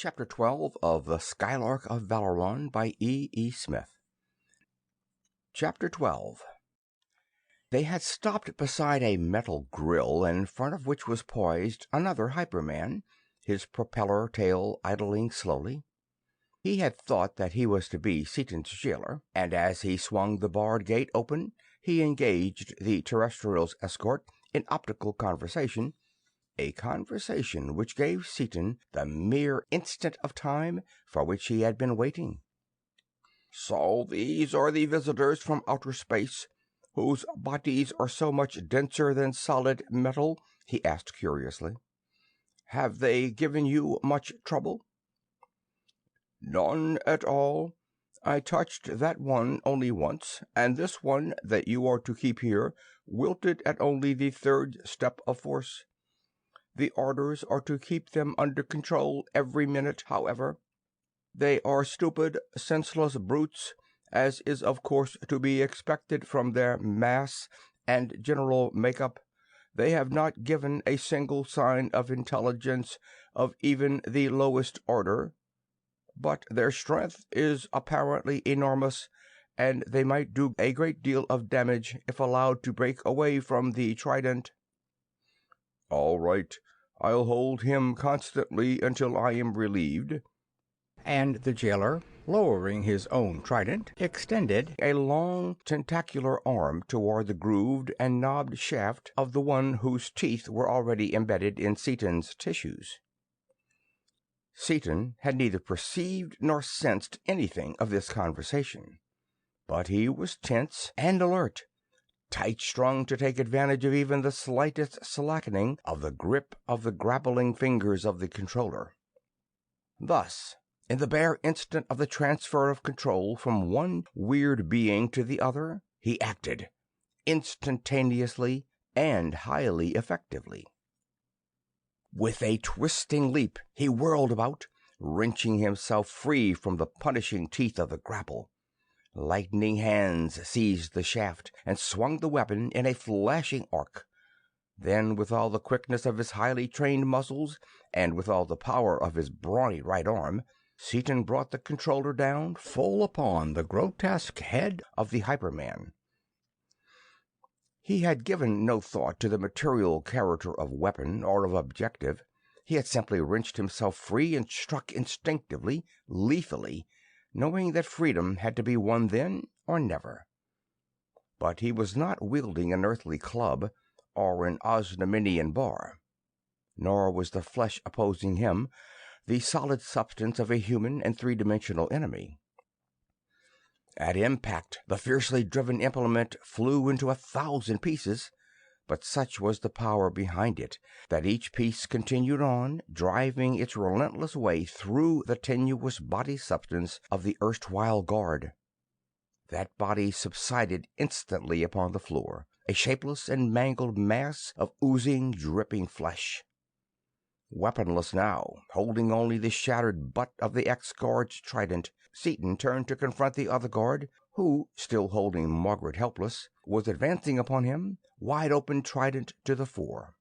Chapter 12 of The Skylark of Valoron by E. Smith. Chapter 12. They had stopped beside a metal grill in front of which was poised another Hyperman, his propeller tail idling slowly. He had thought that he was to be Seaton's jailer, and as he swung the barred gate open, he engaged the terrestrial's escort in optical conversation, a conversation which gave Seaton the mere instant of time for which he had been waiting. "So these are the visitors from outer space, whose bodies are so much denser than solid metal?" he asked curiously. "Have they given you much trouble?" "None at all. I touched that one only once, and this one that you are to keep here wilted at only the third step of force. The orders are to keep them under control every minute, however. They are stupid, senseless brutes, as is of course to be expected from their mass and general make-up. They have not given a single sign of intelligence of even the lowest order, but their strength is apparently enormous, and they might do a great deal of damage if allowed to break away from the trident." "All right. I'll hold him constantly until I am relieved." And the jailer, lowering his own trident, extended a long tentacular arm toward the grooved and knobbed shaft of the one whose teeth were already embedded in Seaton's tissues. Seaton had neither perceived nor sensed anything of this conversation, but he was tense and alert, tight-strung to take advantage of even the slightest slackening of the grip of the grappling fingers of the controller. Thus, in the bare instant of the transfer of control from one weird being to the other, he acted, instantaneously and highly effectively. With a twisting leap, he whirled about, wrenching himself free from the punishing teeth of the grapple. Lightning hands seized the shaft and swung the weapon in a flashing arc. Then, with all the quickness of his highly trained muscles and with all the power of his brawny right arm, Seaton brought the controller down full upon the grotesque head of the Hyperman. He had given no thought to the material character of weapon or of objective. He had simply wrenched himself free and struck instinctively, lethally, knowing that freedom had to be won then or never. But he was not wielding an earthly club or an Osnomian bar, nor was the flesh opposing him the solid substance of a human and three-dimensional enemy. At impact, the fiercely driven implement flew into 1,000 pieces, but such was the power behind it that each piece continued on, driving its relentless way through the tenuous body substance of the erstwhile guard. That body subsided instantly upon the floor, a shapeless and mangled mass of oozing, dripping flesh. Weaponless now, holding only the shattered butt of the ex-guard's trident, Seaton turned to confront the other guard, who, still holding Margaret helpless, was advancing upon him, wide-open trident to the fore.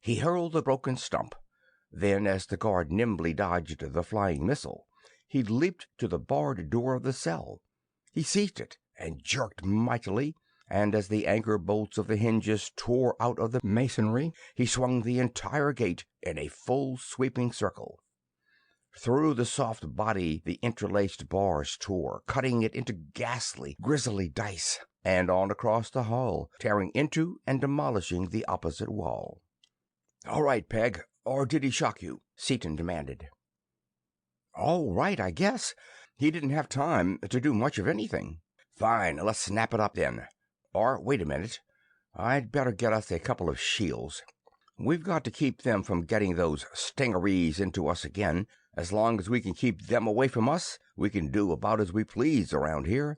He hurled the broken stump. Then, as the guard nimbly dodged the flying missile, he leaped to the barred door of the cell. He seized it and jerked mightily, and as the anchor bolts of the hinges tore out of the masonry, he swung the entire gate in a full sweeping circle. Through the soft body the interlaced bars tore, cutting it into ghastly, grisly dice, and on across the hall, tearing into and demolishing the opposite wall. "All right, Peg, or did he shock you?" Seaton demanded. "All right, I guess. He didn't have time to do much of anything." "Fine, let's snap it up then. Or, wait a minute. I'd better get us a couple of shields. We've got to keep them from getting those stingarees into us again. As long as we can keep them away from us, we can do about as we please around here.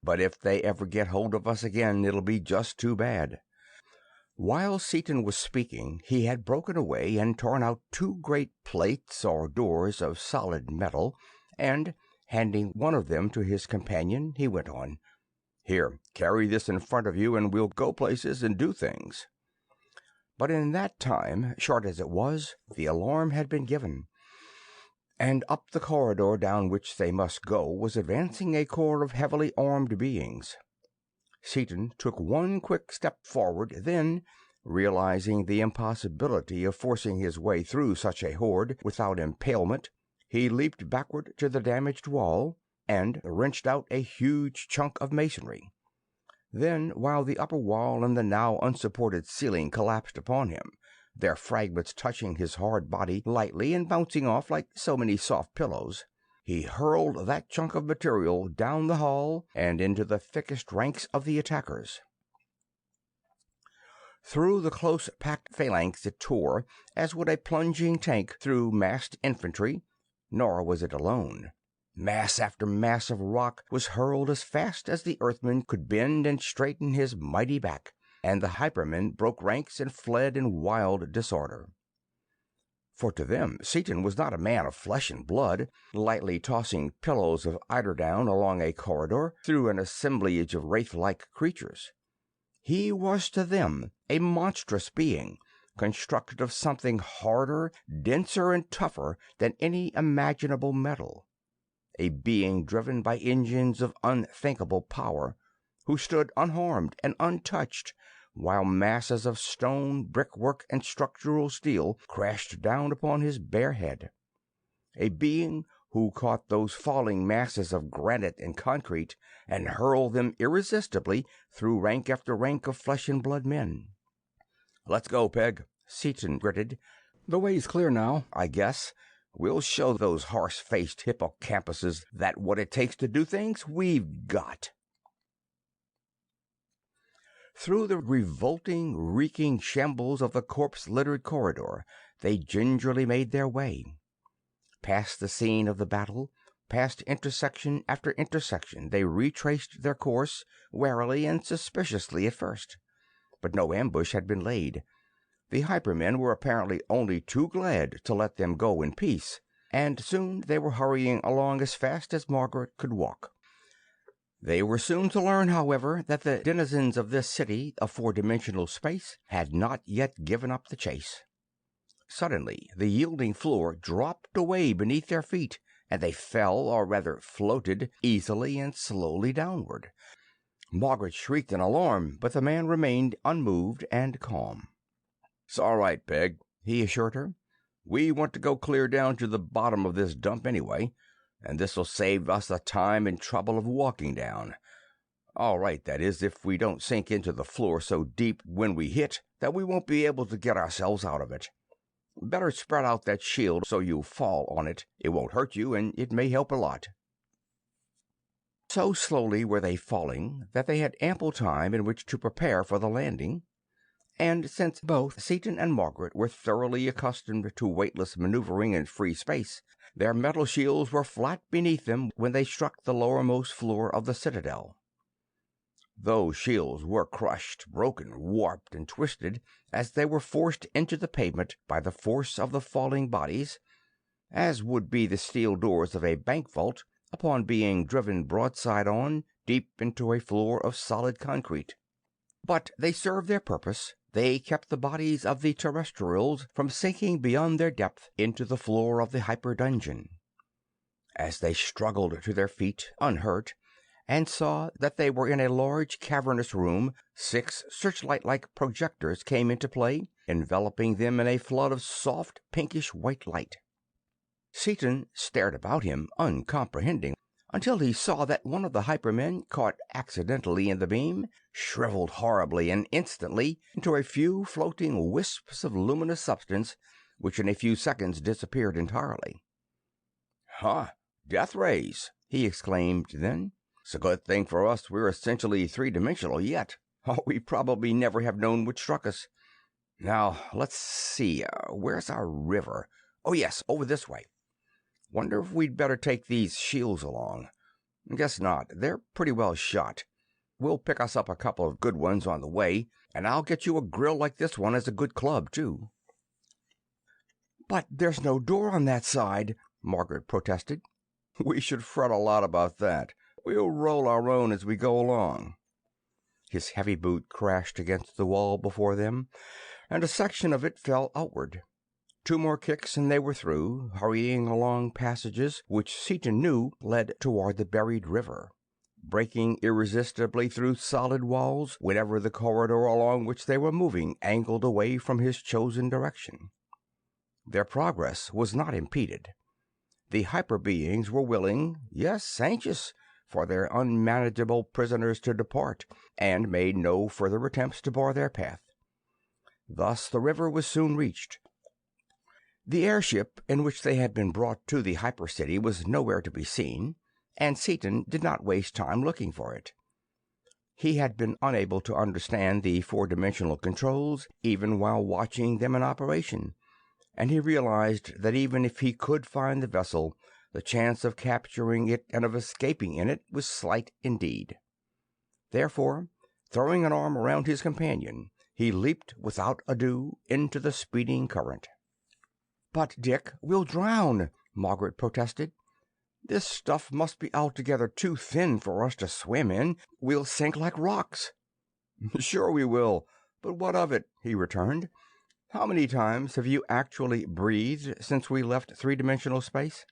But if they ever get hold of us again, it'll be just too bad." While Seaton was speaking, he had broken away and torn out 2 great plates or doors of solid metal, and, handing one of them to his companion, he went on, "Here, carry this in front of you and we'll go places and do things." But in that time, short as it was, the alarm had been given. and up the corridor down which they must go was advancing a corps of heavily armed beings. Seaton took one quick step forward, then, realizing the impossibility of forcing his way through such a horde without impalement, he leaped backward to the damaged wall and wrenched out a huge chunk of masonry. Then, while the upper wall and the now unsupported ceiling collapsed upon him, their fragments touching his hard body lightly and bouncing off like so many soft pillows, he hurled that chunk of material down the hall and into the thickest ranks of the attackers. Through the close-packed phalanx it tore, as would a plunging tank through massed infantry, nor was it alone. Mass after mass of rock was hurled as fast as the Earthman could bend and straighten his mighty back, and the Hypermen broke ranks and fled in wild disorder. For to them Seaton was not a man of flesh and blood, lightly tossing pillows of eiderdown along a corridor through an assemblage of wraith-like creatures. He was to them a monstrous being, constructed of something harder, denser, and tougher than any imaginable metal. A being driven by engines of unthinkable power, who stood unharmed and untouched, while masses of stone, brickwork, and structural steel crashed down upon his bare head. A being who caught those falling masses of granite and concrete and hurled them irresistibly through rank after rank of flesh and blood men. "Let's go, Peg," Seaton gritted. "The way's clear now, I guess. We'll show those horse-faced hippocampuses that what it takes to do things, we've got." Through the revolting, reeking shambles of the corpse-littered corridor they gingerly made their way. Past the scene of the battle, past intersection after intersection, they retraced their course, warily and suspiciously at first. But no ambush had been laid. The Hypermen were apparently only too glad to let them go in peace, and soon they were hurrying along as fast as Margaret could walk. They were soon to learn, however, that the denizens of this city of four-dimensional space had not yet given up the chase. Suddenly the yielding floor dropped away beneath their feet, and they fell, or rather floated, easily and slowly downward. Margaret shrieked in alarm, but the man remained unmoved and calm. "It's all right, Peg," he assured her. "We want to go clear down to the bottom of this dump anyway, and this'll save us the time and trouble of walking down. All right, that is, if we don't sink into the floor so deep when we hit that we won't be able to get ourselves out of it. Better spread out that shield so you'll fall on it. It won't hurt you, and it may help a lot." So slowly were they falling that they had ample time in which to prepare for the landing, and since both Seaton and Margaret were thoroughly accustomed to weightless maneuvering in free space, their metal shields were flat beneath them when they struck the lowermost floor of the citadel. Those shields were crushed, broken, warped, and twisted as they were forced into the pavement by the force of the falling bodies, as would be the steel doors of a bank vault upon being driven broadside on deep into a floor of solid concrete. But they served their purpose. They kept the bodies of the terrestrials from sinking beyond their depth into the floor of the hyper-dungeon. As they struggled to their feet, unhurt, and saw that they were in a large cavernous room, 6 searchlight-like projectors came into play, enveloping them in a flood of soft, pinkish-white light. Seaton stared about him, uncomprehending, until he saw that one of the Hypermen, caught accidentally in the beam, shriveled horribly and instantly into a few floating wisps of luminous substance, which in a few seconds disappeared entirely. "Huh! Death rays!" he exclaimed then. "It's a good thing for us we're essentially three-dimensional yet, or we probably never have known what struck us. Now, let's see, where's our river? Oh, yes, over this way. Wonder if we'd better take these shields along. Guess not. They're pretty well shot. We'll pick us up a couple of good ones on the way, and I'll get you a grill like this one as a good club, too." "But there's no door on that side," Margaret protested. "We should fret a lot about that. We'll roll our own as we go along." His heavy boot crashed against the wall before them, and a section of it fell outward. 2 more kicks and they were through, hurrying along passages which Seaton knew led toward the buried river, breaking irresistibly through solid walls whenever the corridor along which they were moving angled away from his chosen direction. Their progress was not impeded. The hyper-beings were willing, yes, anxious, for their unmanageable prisoners to depart, and made no further attempts to bar their path. Thus the river was soon reached. The airship in which they had been brought to the hyper-city was nowhere to be seen, and Seaton did not waste time looking for it. He had been unable to understand the 4-dimensional controls even while watching them in operation, and he realized that even if he could find the vessel, the chance of capturing it and of escaping in it was slight indeed. Therefore, throwing an arm around his companion, he leaped without ado into the speeding current. "But, Dick, we'll drown," Margaret protested. "This stuff must be altogether too thin for us to swim in. We'll sink like rocks." "Sure we will, but what of it?" he returned. "How many times have you actually breathed since we left 3-dimensional space?"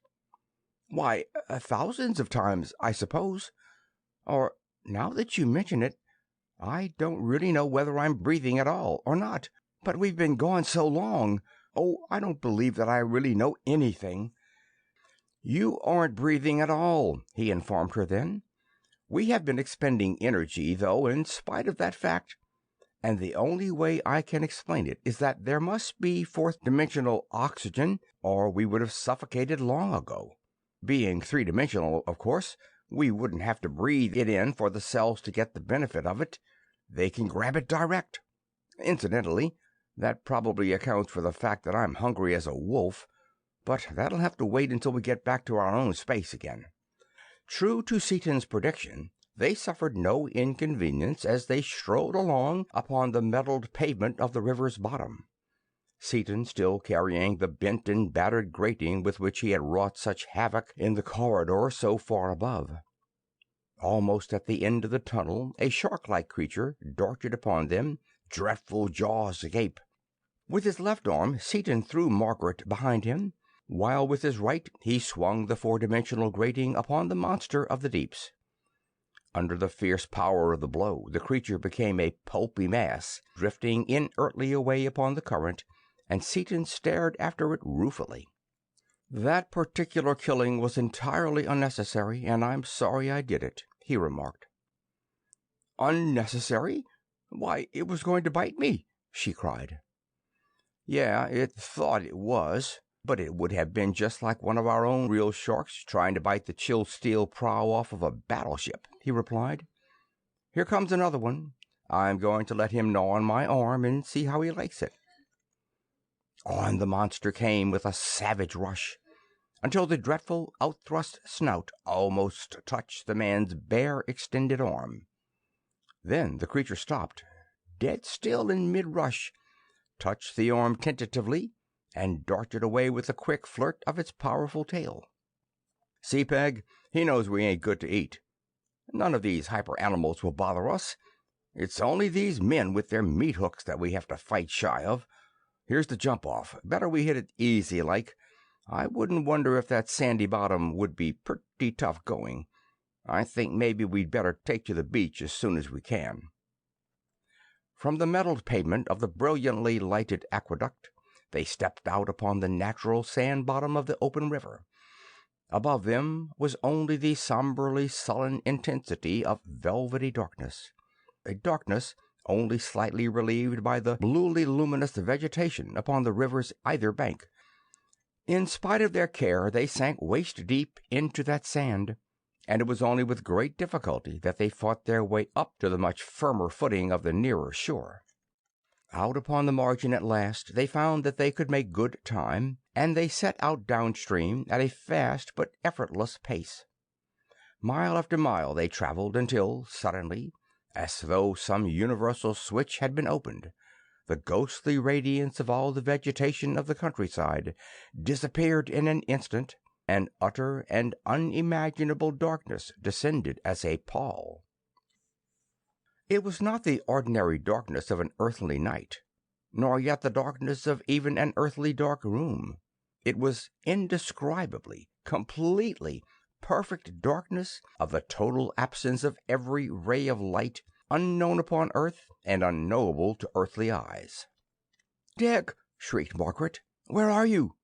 "Why, thousands of times, I suppose. Or, now that you mention it, I don't really know whether I'm breathing at all or not. But we've been gone so long. Oh, I don't believe that I really know anything." "You aren't breathing at all," he informed her then. "We have been expending energy, though, in spite of that fact. And the only way I can explain it is that there must be 4th-dimensional oxygen, or we would have suffocated long ago. Being 3-dimensional, of course, we wouldn't have to breathe it in for the cells to get the benefit of it. They can grab it direct. Incidentally, that probably accounts for the fact that I'm hungry as a wolf, but that'll have to wait until we get back to our own space again." True to Seaton's prediction, they suffered no inconvenience as they strolled along upon the metalled pavement of the river's bottom, Seaton still carrying the bent and battered grating with which he had wrought such havoc in the corridor so far above. Almost at the end of the tunnel a shark-like creature darted upon them, dreadful jaws agape. With his left arm Seaton threw Margaret behind him, while with his right he swung the 4-dimensional grating upon the monster of the deeps. Under the fierce power of the blow, the creature became a pulpy mass, drifting inertly away upon the current, and Seaton stared after it ruefully. "That particular killing was entirely unnecessary, and I'm sorry I did it," he remarked. "Unnecessary? Why, it was going to bite me!" she cried. "Yeah, it thought it was, but it would have been just like one of our own real sharks trying to bite the chill steel prow off of a battleship," he replied. "Here comes another one. I'm going to let him gnaw on my arm and see how he likes it." On the monster came with a savage rush, until the dreadful outthrust snout almost touched the man's bare extended arm. Then the creature stopped, dead still in mid-rush, touched the arm tentatively, and darted away with a quick flirt of its powerful tail. "See, Peg, he knows we ain't good to eat. None of these hyper-animals will bother us. It's only these men with their meat-hooks that we have to fight shy of. Here's the jump-off. Better we hit it easy like. I wouldn't wonder if that sandy bottom would be pretty tough going. I think maybe we'd better take to the beach as soon as we can." From the metalled pavement of the brilliantly lighted aqueduct they stepped out upon the natural sand bottom of the open river. Above them was only the somberly sullen intensity of velvety darkness, a darkness only slightly relieved by the bluely luminous vegetation upon the river's either bank. In spite of their care they sank waist-deep into that sand, and it was only with great difficulty that they fought their way up to the much firmer footing of the nearer shore. Out upon the margin at last they found that they could make good time, and they set out downstream at a fast but effortless pace. Mile after mile they traveled until, suddenly, as though some universal switch had been opened, the ghostly radiance of all the vegetation of the countryside disappeared in an instant, and utter and unimaginable darkness descended as a pall. It was not the ordinary darkness of an earthly night. nor yet the darkness of even an earthly dark room. It was indescribably, completely, perfect darkness of the total absence of every ray of light, unknown upon earth and unknowable to earthly eyes. "Dick!" shrieked Margaret. "Where are you?"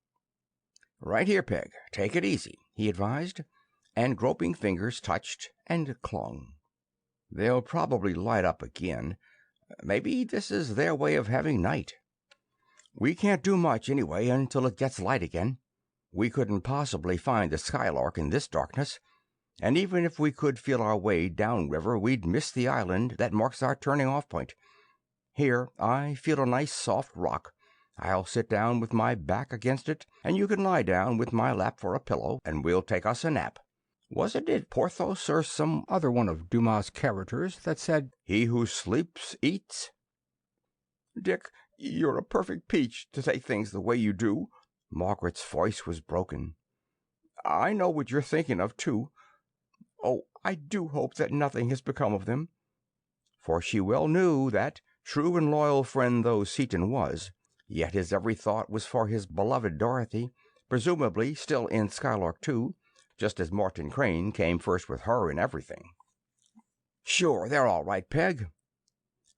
"Right here, Peg. Take it easy," he advised, and groping fingers touched and clung. "They'll probably light up again. Maybe this is their way of having night. We can't do much, anyway, until it gets light again. We couldn't possibly find the Skylark in this darkness, and even if we could feel our way down river we'd miss the island that marks our turning off point. Here, I feel a nice soft rock. I'll sit down with my back against it, and you can lie down with my lap for a pillow, and we'll take us a nap. Wasn't it Porthos or some other one of Dumas' characters that said, 'He who sleeps eats'?" "Dick, you're a perfect peach to take things the way you do." Margaret's voice was broken. "I know what you're thinking of, too. Oh, I do hope that nothing has become of them." For she well knew that, true and loyal friend though Seaton was, yet his every thought was for his beloved Dorothy, presumably still in Skylark 2, just as Martin Crane came first with her in everything. "Sure, they're all right, Peg."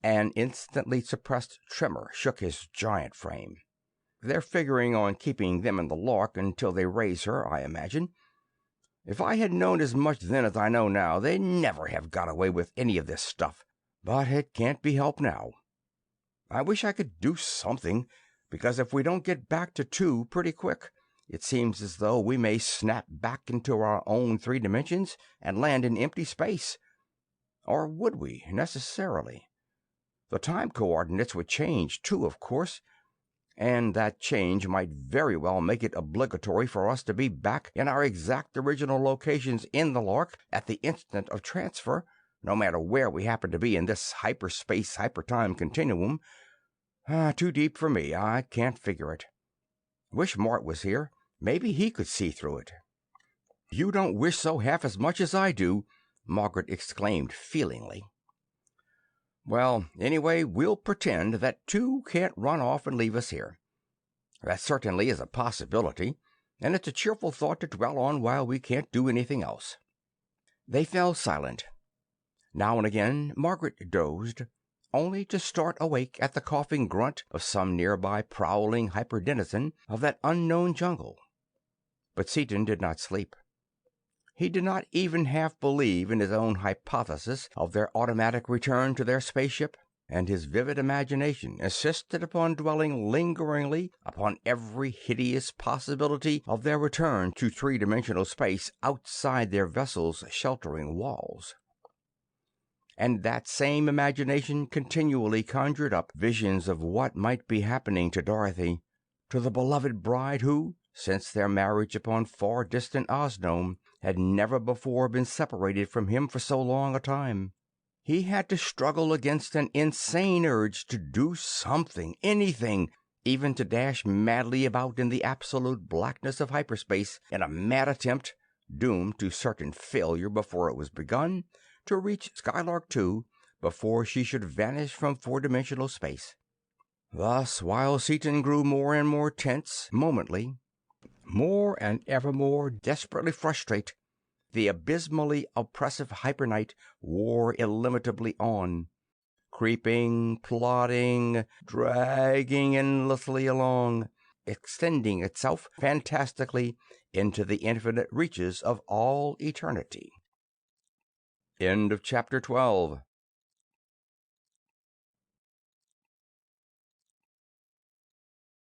An instantly suppressed tremor shook his giant frame. "They're figuring on keeping them in the Lark until they raise her, I imagine. If I had known as much then as I know now, they'd never have got away with any of this stuff. But it can't be helped now. I wish I could do something, because if we don't get back to 2 pretty quick, it seems as though we may snap back into our own 3 dimensions and land in empty space. Or would we, necessarily? The time coordinates would change, too, of course, and that change might very well make it obligatory for us to be back in our exact original locations in the Lark at the instant of transfer, no matter where we happen to be in this hyperspace hypertime continuum. Too deep for me. I can't figure it. Wish Mort was here. Maybe he could see through it." "You don't wish so half as much as I do," Margaret exclaimed feelingly. "Well, anyway, we'll pretend that 2 can't run off and leave us here. That certainly is a possibility, and it's a cheerful thought to dwell on while we can't do anything else." They fell silent. Now and again Margaret dozed, only to start awake at the coughing grunt of some nearby prowling hyperdenizen of that unknown jungle. But Seaton did not sleep. He did not even half believe in his own hypothesis of their automatic return to their spaceship, and his vivid imagination insisted upon dwelling lingeringly upon every hideous possibility of their return to 3-dimensional space outside their vessel's sheltering walls. And that same imagination continually conjured up visions of what might be happening to Dorothy, to the beloved bride who, since their marriage upon far distant Osnome, had never before been separated from him for so long a time. He had to struggle against an insane urge to do something, anything, even to dash madly about in the absolute blackness of hyperspace in a mad attempt, doomed to certain failure before it was begun, to reach Skylark 2 before she should vanish from 4-dimensional space. Thus, while Seaton grew more and more tense momently, more and ever more desperately frustrate, the abysmally oppressive hypernight wore illimitably on, creeping, plodding, dragging endlessly along, extending itself fantastically into the infinite reaches of all eternity. End of chapter 12.